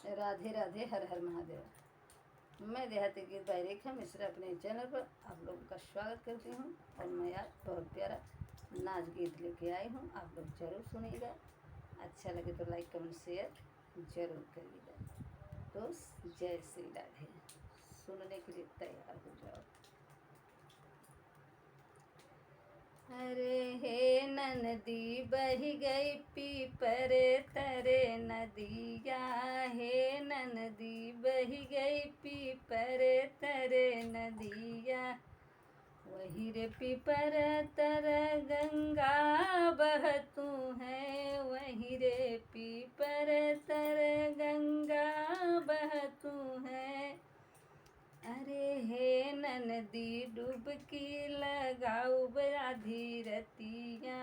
राधे राधे, हर हर महादेव। मैं देहाती गीत बाई रेखा मिश्रा अपने चैनल पर आप लोगों का स्वागत करती हूँ। और मैं आज बहुत प्यारा नाच गीत लेके आई हूँ, आप लोग जरूर सुनिएगा। अच्छा लगे तो लाइक कमेंट शेयर जरूर करिएगा। तो जय श्री राधे, सुनने के लिए तैयार हो जाओ। अरे हे नदी बही गई पीपर तरे नदिया, हे नदी बही गई पीपर तरे नदिया। वही रे पीपर तर गंगा बहतू है, वही रे पीपर तर गंगा बहतू है। अरे हे नदी डुबकी लगाऊ आधी रतिया,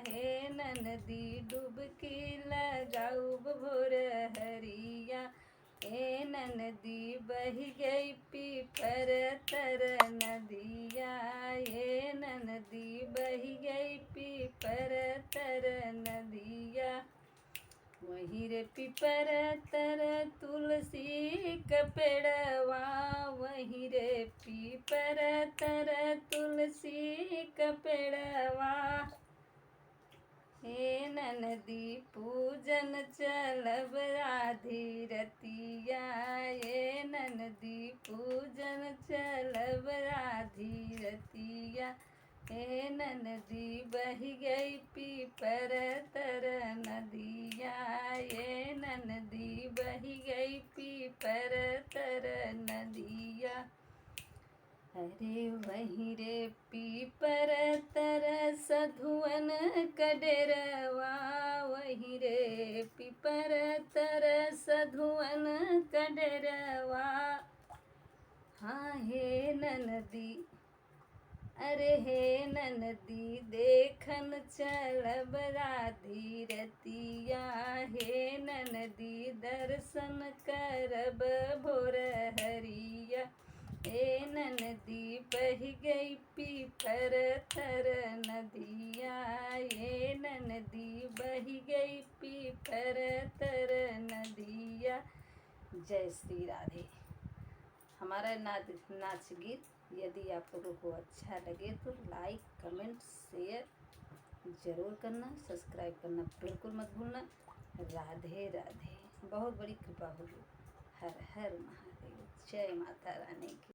हे नदी डुबकी लगाऊ भोर हरिया। हे नदी बही गई पीपर तर नदिया, हे नदी बही गई पीपर तर नदिया। वही रे पीपर तर तुलसी का पेड़वा, वही रे पीपर तर तुलसी का पेड़वा। हे नदी पूजन चलब आधी रतिया, हे नदी पूजन चलब आधी रतिया। हे नदी बही गई पीपर तर नदिया, हे नदी बही गई पीपर तर नदिया। अरे वही रे पीपर तर सधुवन कडेरवा, वही रे पीपर तर सधुवन कडेरवा। हाँ हे नदी, अरे हे नदी देखन चलब आधी रतिया, हे नदी दर्शन करब भोर हरिया। हे नदी बही गई पीपर तर नदिया, हे नदी बही गई पीपर तर नदिया। जय श्री राधे। हमारा नाच गीत यदि आप लोगों को अच्छा लगे तो लाइक कमेंट शेयर ज़रूर करना, सब्सक्राइब करना बिल्कुल मत भूलना। राधे राधे, बहुत बड़ी कृपा होगी। हर हर महादेव, जय माता रानी की।